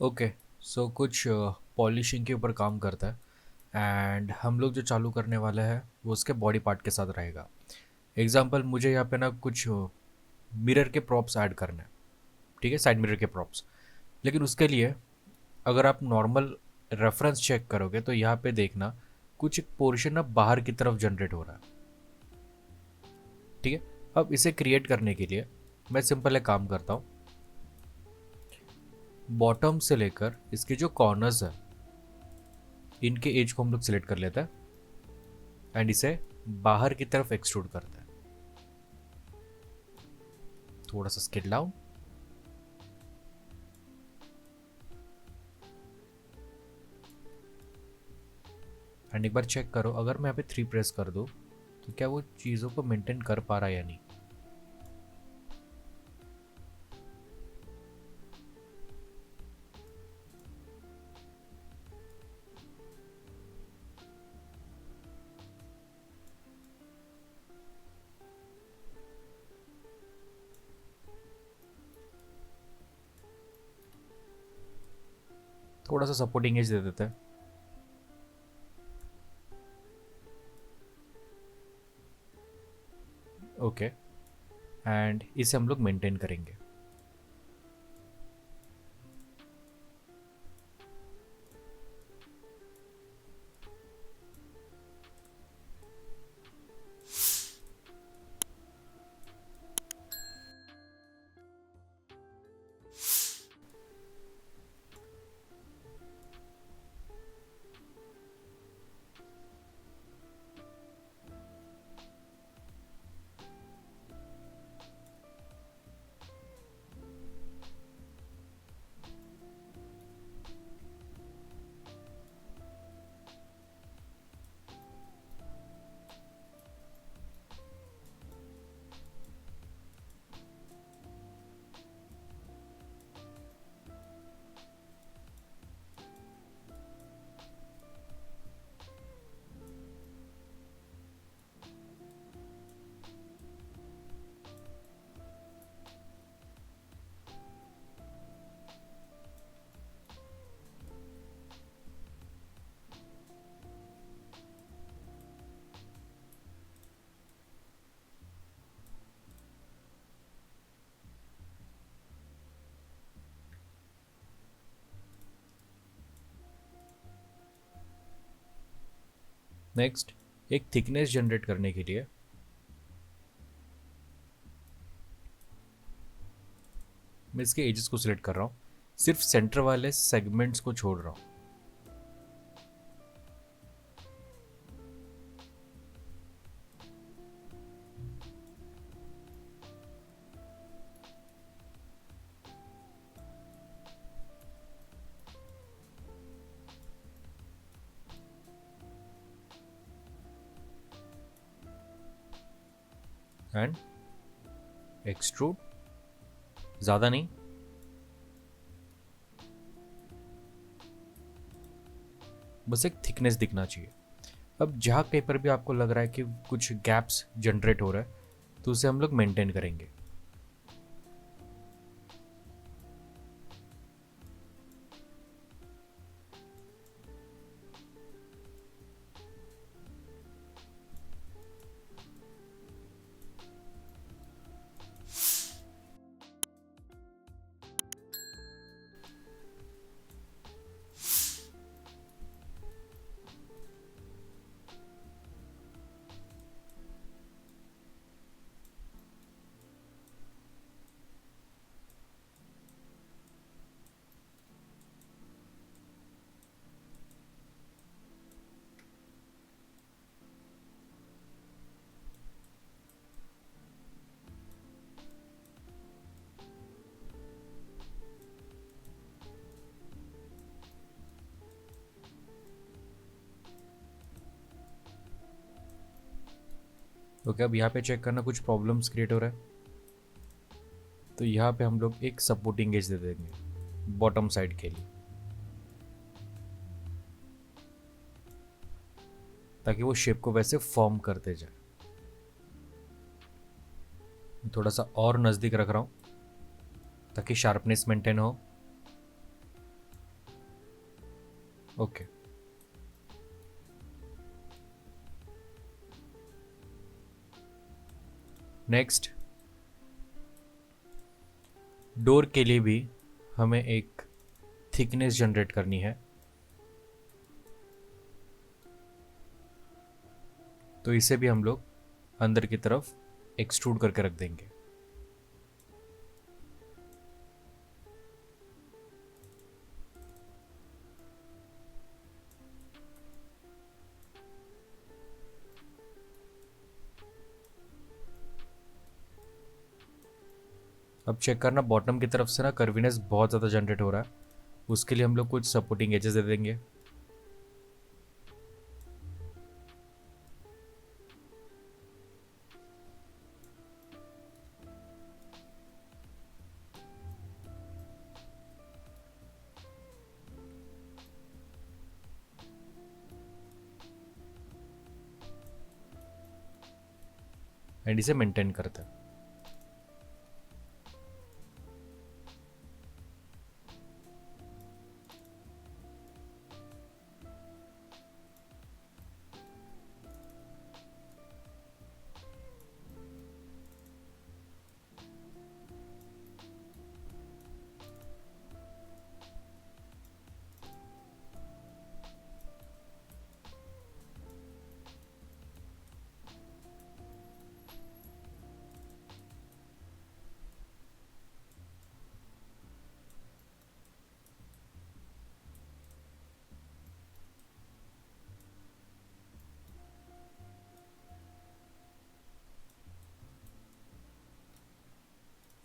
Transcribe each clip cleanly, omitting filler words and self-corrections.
Okay. सो कुछ polishing के ऊपर काम करता है। एंड हम लोग जो चालू करने वाले हैं वो उसके बॉडी पार्ट के साथ रहेगा। एग्जाम्पल, मुझे यहाँ पे ना कुछ मिरर के प्रॉप्स ऐड करने हैं। ठीक है, साइड मिरर के प्रॉप्स। लेकिन उसके लिए अगर आप नॉर्मल रेफरेंस चेक करोगे तो यहाँ पे देखना कुछ एक पोर्शन ना बाहर की तरफ जनरेट हो रहा है। ठीक है। अब इसे क्रिएट करने के लिए मैं सिंपल एक काम करता हूँ। बॉटम से लेकर इसके जो कॉर्नर्स है इनके एज को हम लोग सिलेक्ट कर लेते हैं एंड इसे बाहर की तरफ एक्सट्रूड करते हैं। थोड़ा सा स्केल डाउन। एंड एक बार चेक करो, अगर मैं यहाँ पे 3 प्रेस कर दूँ तो क्या वो चीज़ों को मेंटेन कर पा रहा है या नहीं। थोड़ा सा सपोर्टिंग एज दे देते हैं। ओके। एंड इसे हम लोग मेंटेन करेंगे। नेक्स्ट, एक थिकनेस जनरेट करने के लिए मैं इसके एजेस को सिलेक्ट कर रहा हूँ। सिर्फ सेंटर वाले सेगमेंट्स को छोड़ रहा हूँ। एंड एक्सट्रूड, ज़्यादा नहीं। बस एक थिकनेस दिखना चाहिए। अब जहाँ कहीं पर भी आपको लग रहा है कि कुछ गैप्स जनरेट हो रहा है तो उसे हम लोग मेंटेन करेंगे। ओके, अब यहाँ पे चेक करना कुछ प्रॉब्लम्स क्रिएट हो रहा है तो यहाँ पे हम लोग एक सपोर्टिंग एज दे देंगे बॉटम साइड के लिए, ताकि वो शेप को वैसे फॉर्म करते जाए। थोड़ा सा और नज़दीक रख रहा हूँ ताकि शार्पनेस मेंटेन हो। ओके। नेक्स्ट, डोर के लिए भी हमें एक थिकनेस जनरेट करनी है, तो इसे भी हम लोग अंदर की तरफ एक्सट्रूड करके रख देंगे। अब चेक करना बॉटम की तरफ से ना कर्वीनेस बहुत ज़्यादा जनरेट हो रहा है, उसके लिए हम लोग कुछ सपोर्टिंग एजेस दे देंगे। एंड इसे मेंटेन करते हैं।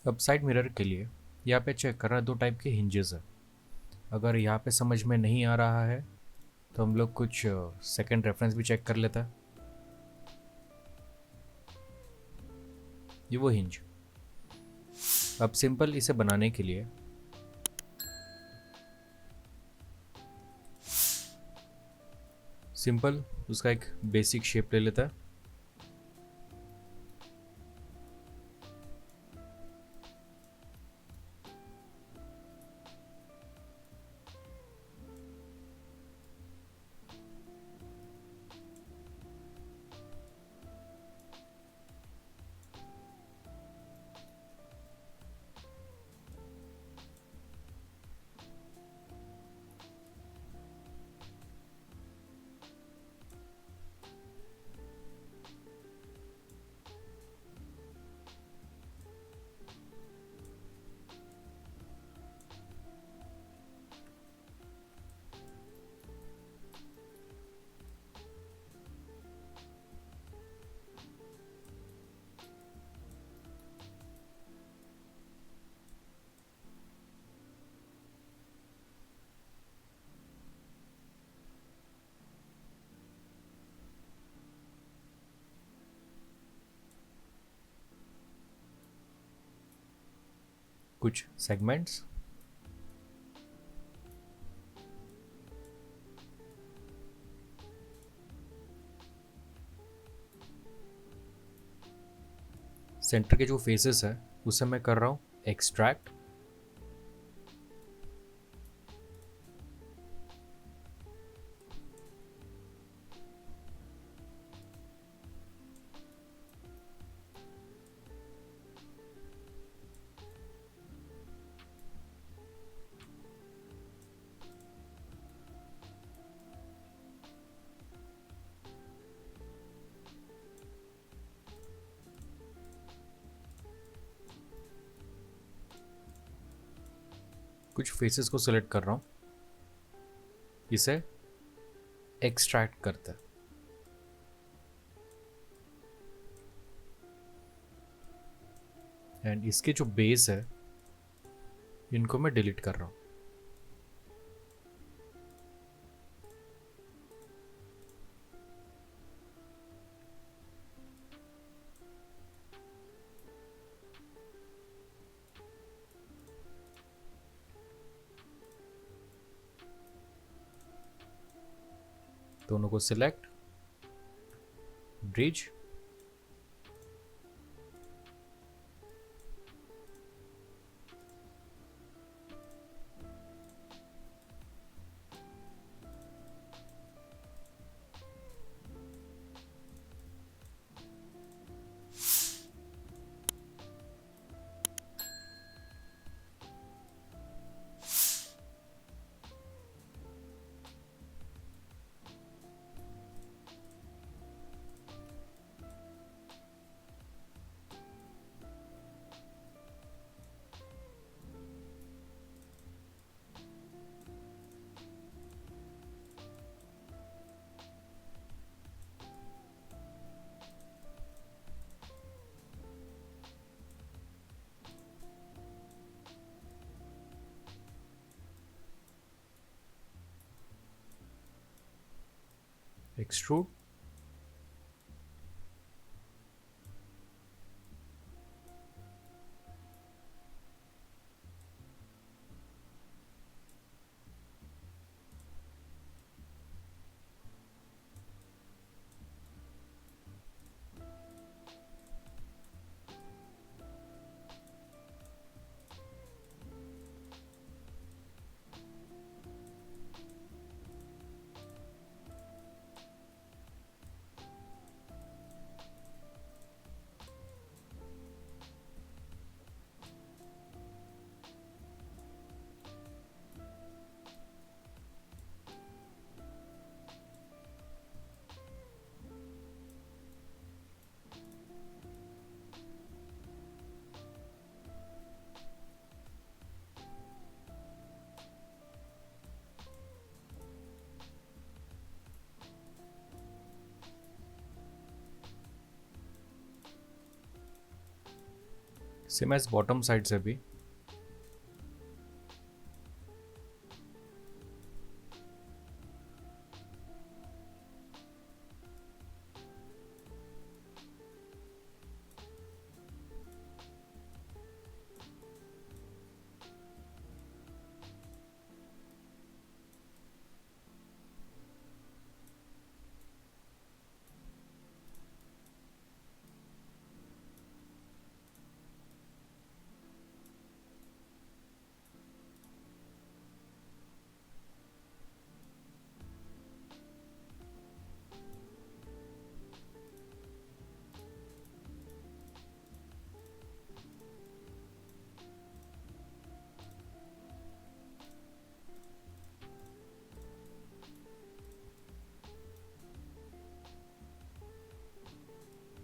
अब साइड मिरर के लिए यहाँ पे चेक करना, दो टाइप के हिंजेस है। अगर यहाँ पे समझ में नहीं आ रहा है तो हम लोग कुछ सेकंड रेफरेंस भी चेक कर लेता है। ये वो हिंज। अब सिंपल इसे बनाने के लिए सिंपल उसका एक बेसिक शेप ले लेता है। कुछ सेगमेंट्स। सेंटर के जो फेसेस है उसे मैं कर रहा हूँ एक्सट्रैक्ट। कुछ फेसेस को सिलेक्ट कर रहा हूँ, इसे एक्सट्रैक्ट करता है। एंड इसके जो बेस है इनको मैं डिलीट कर रहा हूँ। दोनों को select, bridge, extrude. Same edge bottom side से भी।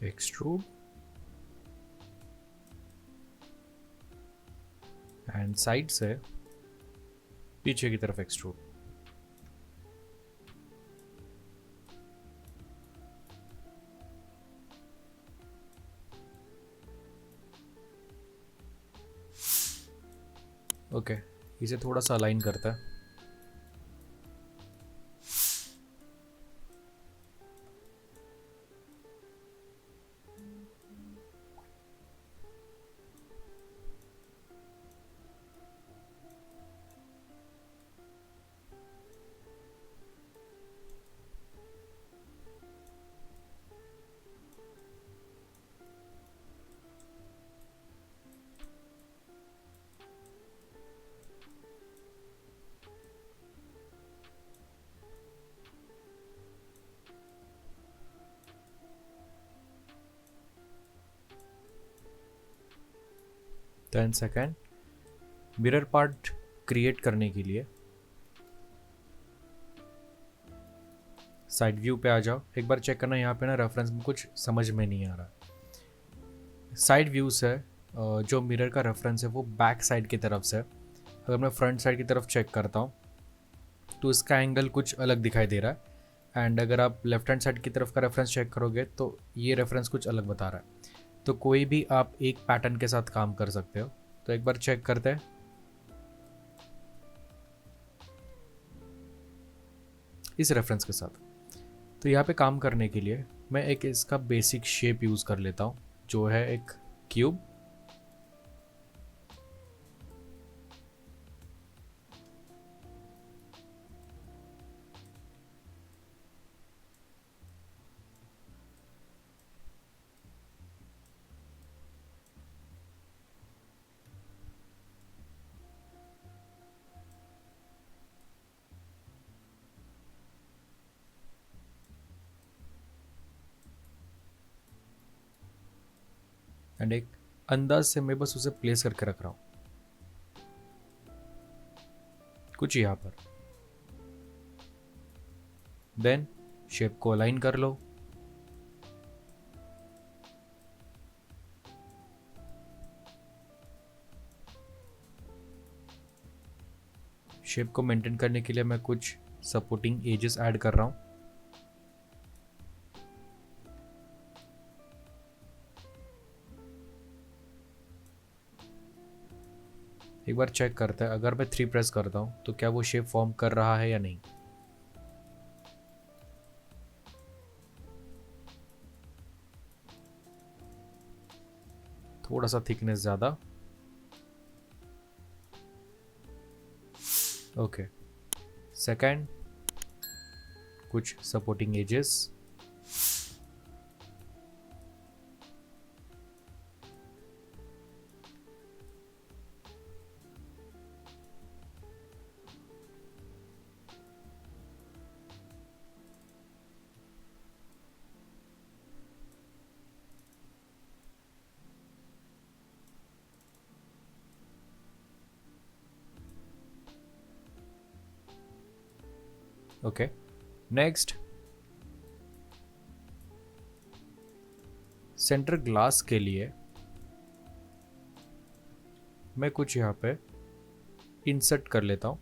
एक्सट्रूड एंड साइड से पीछे की तरफ एक्सट्रूड। ओके, इसे थोड़ा सा अलाइन करता है। Ten second. Mirror part create करने के लिए साइड व्यू पे आ जाओ। एक बार चेक करना, यहाँ पे ना रेफरेंस में कुछ समझ में नहीं आ रहा। साइड व्यू से जो मिरर का रेफरेंस है वो बैक साइड की तरफ से। अगर मैं फ्रंट साइड की तरफ चेक करता हूँ तो इसका एंगल कुछ अलग दिखाई दे रहा है, एंड अगर आप लेफ्ट हैंड साइड की तरफ का रेफरेंस चेक करोगे तो ये रेफरेंस कुछ अलग बता रहा है। तो कोई भी आप एक पैटर्न के साथ काम कर सकते हो। तो एक बार चेक करते हैं इस रेफरेंस के साथ। तो यहाँ पे काम करने के लिए मैं एक इसका बेसिक शेप यूज़ कर लेता हूँ, जो है एक क्यूब। एंड एक अंदाज से मैं बस उसे प्लेस करके रख रहा हूँ कुछ यहाँ पर। देन शेप को अलाइन कर लो। शेप को मेंटेन करने के लिए मैं कुछ सपोर्टिंग एजेस ऐड कर रहा हूँ। एक बार चेक करते हैं, अगर मैं 3 प्रेस करता हूँ तो क्या वो शेप फॉर्म कर रहा है या नहीं। थोड़ा सा थिकनेस ज़्यादा। ओके, सेकंड, कुछ supporting edges. Okay, next, centre glass के लिए मैं कुछ यहाँ पे इंसर्ट कर लेता हूँ।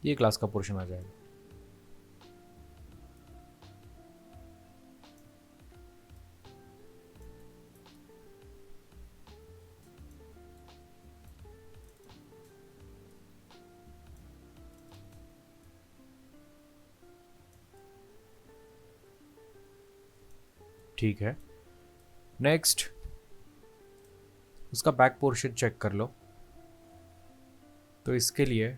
ये ग्लास का पोर्शन आ जाएगा। ठीक है, नेक्स्ट, उसका बैक पोर्शन चेक कर लो। तो इसके लिए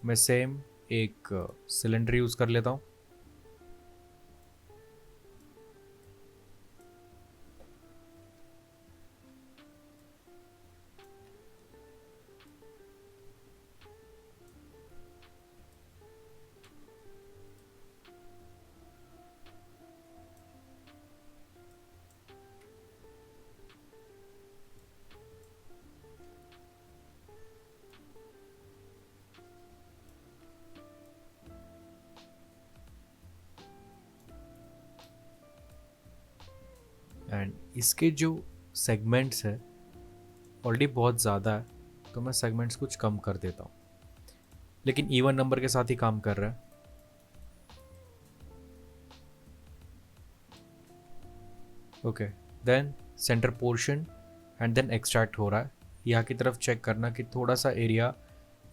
मैं सेम एक सिलेंडर यूज़ कर लेता हूँ। एंड इसके जो सेगमेंट्स है ऑलरेडी बहुत ज़्यादा है, तो मैं सेगमेंट्स कुछ कम कर देता हूँ, लेकिन इवन नंबर के साथ ही काम कर रहा है। Okay, then centre portion and then extract हो रहा है। यहाँ की तरफ चेक करना कि थोड़ा सा एरिया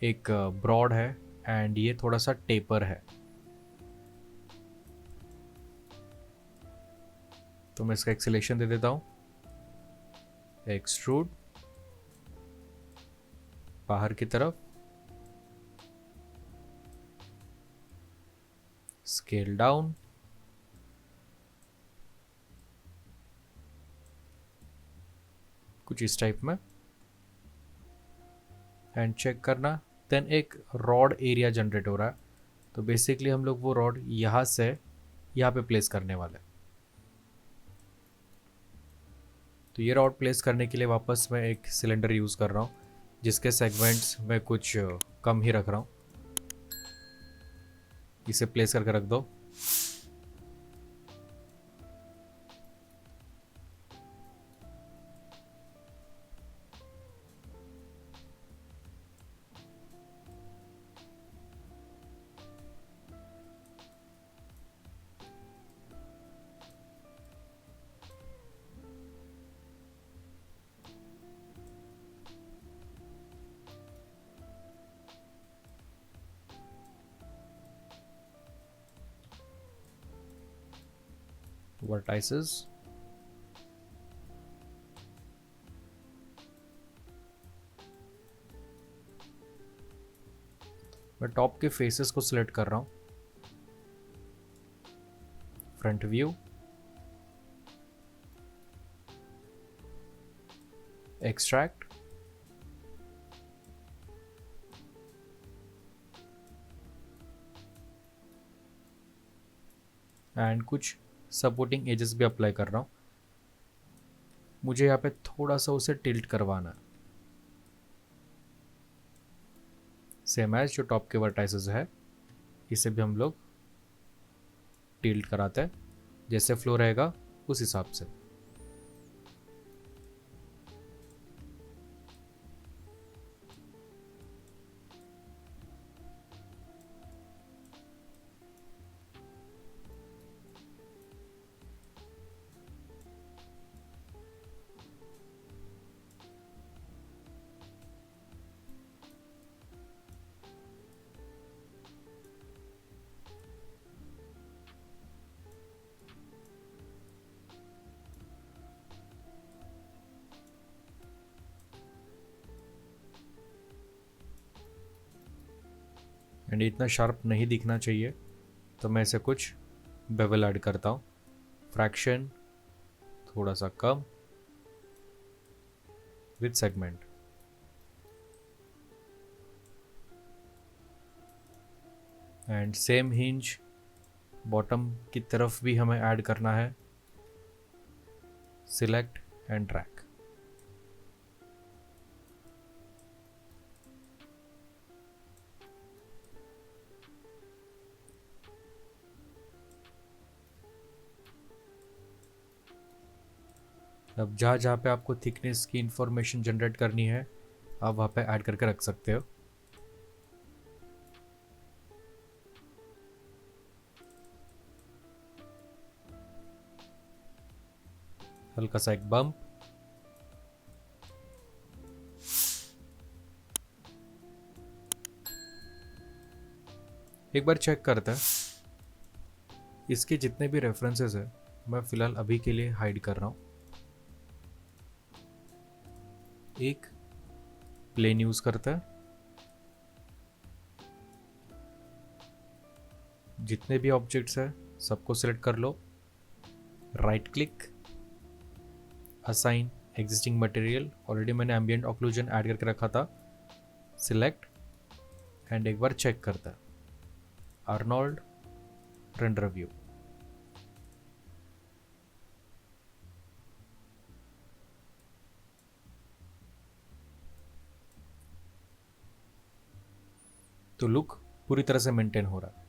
एक ब्रॉड है एंड ये थोड़ा सा टेपर है। तो मैं इसका एक सिलेक्शन दे देता हूँ, एक्सट्रूड बाहर की तरफ, स्केल डाउन, कुछ इस टाइप में, एंड चेक करना। देन एक रॉड एरिया जनरेट हो रहा है, तो बेसिकली हम लोग वो रॉड यहाँ से यहाँ पे प्लेस करने वाले हैं। तो ये रॉड प्लेस करने के लिए वापस मैं एक सिलेंडर यूज़ कर रहा हूँ, जिसके सेगमेंट्स मैं कुछ कम ही रख रहा हूँ। इसे प्लेस करके रख दो। वर्टाइसेस, मैं टॉप के फेसेस को सिलेक्ट कर रहा हूँ, फ्रंट व्यू, एक्सट्रैक्ट, एंड कुछ सपोर्टिंग एजेस भी अप्लाई कर रहा हूँ। मुझे यहाँ पे थोड़ा सा उसे टिल्ट करवाना है, सेम एज जो टॉप के वर्टाइसेस है, इसे भी हम लोग टिल्ट कराते हैं, जैसे फ्लो रहेगा उस हिसाब से। एंड इतना शार्प नहीं दिखना चाहिए, तो मैं इसे कुछ बेवल ऐड करता हूँ, फ्रैक्शन थोड़ा सा come with segment. And same hinge bottom की तरफ भी हमें ऐड करना है, सिलेक्ट एंड ड्रैग। अब जहाँ जहाँ पे आपको थिकनेस की इंफॉर्मेशन जनरेट करनी है, आप वहाँ पे ऐड करके रख सकते हो। हल्का सा एक बम्प, एक बार चेक करते हैं। इसके जितने भी रेफरेंसेस है मैं फ़िलहाल अभी के लिए हाइड कर रहा हूँ। एक प्लेन यूज़ करता है, जितने भी ऑब्जेक्ट्स है सबको सिलेक्ट कर लो, right click, assign existing material, already मैंने एम्बिएंट ऑक्लूजन ऐड करके रखा था, सिलेक्ट एंड एक बार चेक करता है, आर्नोल्ड रेंडर व्यू। तो लुक पूरी तरह से मेंटेन हो रहा है।